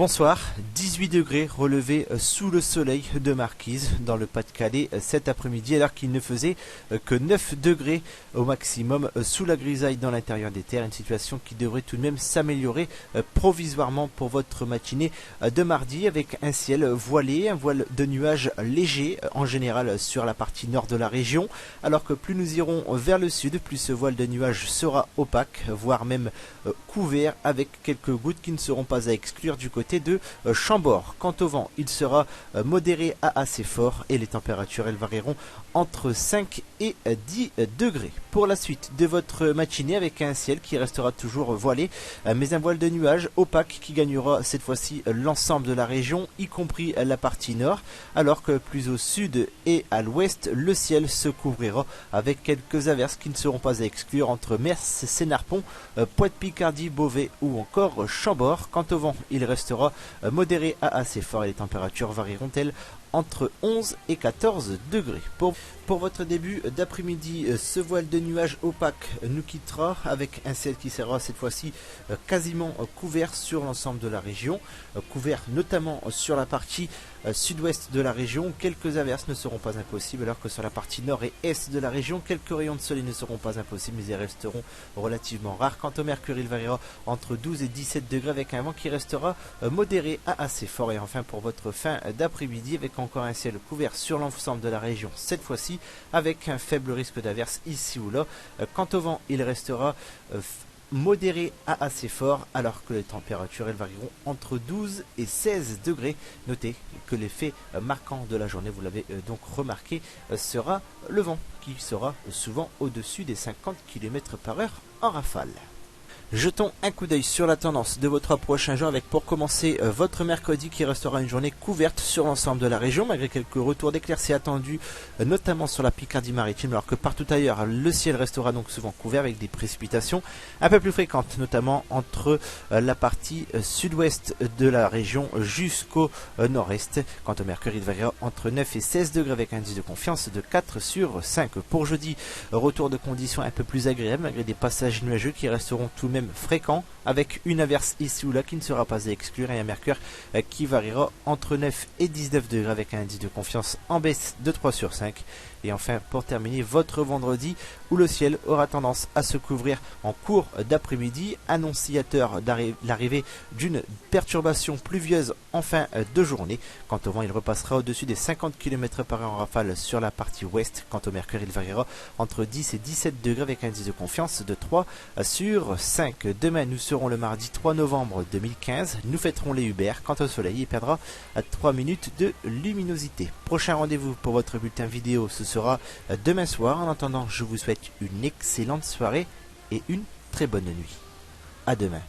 Bonsoir, 18 degrés relevés sous le soleil de Marquise dans le Pas-de-Calais cet après-midi alors qu'il ne faisait que 9 degrés au maximum sous la grisaille dans l'intérieur des terres. Une situation qui devrait tout de même s'améliorer provisoirement pour votre matinée de mardi avec un ciel voilé, un voile de nuages léger en général sur la partie nord de la région, alors que plus nous irons vers le sud, plus ce voile de nuages sera opaque, voire même couvert avec quelques gouttes qui ne seront pas à exclure du côté de Chambord. Quant au vent, il sera modéré à assez fort et les températures elles varieront entre 5 et 10 degrés. Pour la suite de votre matinée avec un ciel qui restera toujours voilé, mais un voile de nuages opaque qui gagnera cette fois-ci l'ensemble de la région, y compris la partie nord, alors que plus au sud et à l'ouest, le ciel se couvrira avec quelques averses qui ne seront pas à exclure entre Mers, Sénarpont, Pointe-Picardie, Beauvais ou encore Chambord. Quant au vent, il restera modéré à assez fort et les températures varieront-elles entre 11 et 14 degrés. Pour votre début d'après-midi, ce voile de nuages opaque nous quittera avec un ciel qui sera cette fois-ci quasiment couvert sur l'ensemble de la région, couvert notamment sur la partie sud-ouest de la région. Quelques averses ne seront pas impossibles, alors que sur la partie nord et est de la région, quelques rayons de soleil ne seront pas impossibles, mais ils resteront relativement rares. Quant au mercure, il variera entre 12 et 17 degrés avec un vent qui restera modéré à assez fort. Et enfin pour votre fin d'après-midi, avec encore un ciel couvert sur l'ensemble de la région, cette fois-ci avec un faible risque d'averse ici ou là. Quant au vent, il restera modéré à assez fort, alors que les températures elles varieront entre 12 et 16 degrés. Notez que l'effet marquant de la journée, vous l'avez donc remarqué, sera le vent qui sera souvent au-dessus des 50 km/h en rafale. Jetons un coup d'œil sur la tendance de vos 3 prochains jours avec pour commencer votre mercredi qui restera une journée couverte sur l'ensemble de la région malgré quelques retours d'éclaircies attendus notamment sur la Picardie maritime, alors que partout ailleurs le ciel restera donc souvent couvert avec des précipitations un peu plus fréquentes, notamment entre la partie sud-ouest de la région jusqu'au nord-est. Quant au mercure, il variera entre 9 et 16 degrés avec un indice de confiance de 4 sur 5. Pour jeudi, retour de conditions un peu plus agréables malgré des passages nuageux qui resteront tout de même fréquent, avec une averse ici ou là qui ne sera pas à exclure et un mercure qui variera entre 9 et 19 degrés avec un indice de confiance en baisse de 3 sur 5. Et enfin pour terminer votre vendredi où le ciel aura tendance à se couvrir en cours d'après-midi, annonciateur l'arrivée d'une perturbation pluvieuse en fin de journée. Quant au vent, il repassera au-dessus des 50 km/h en rafale sur la partie ouest. Quant au mercure, il variera entre 10 et 17 degrés avec un indice de confiance de 3 sur 5. Demain, nous serons le mardi 3 novembre 2015. Nous fêterons les Hubert. Quant au soleil, il perdra 3 minutes de luminosité. Prochain rendez-vous pour votre bulletin vidéo, ce sera demain soir. En attendant, je vous souhaite une excellente soirée et une très bonne nuit. À demain.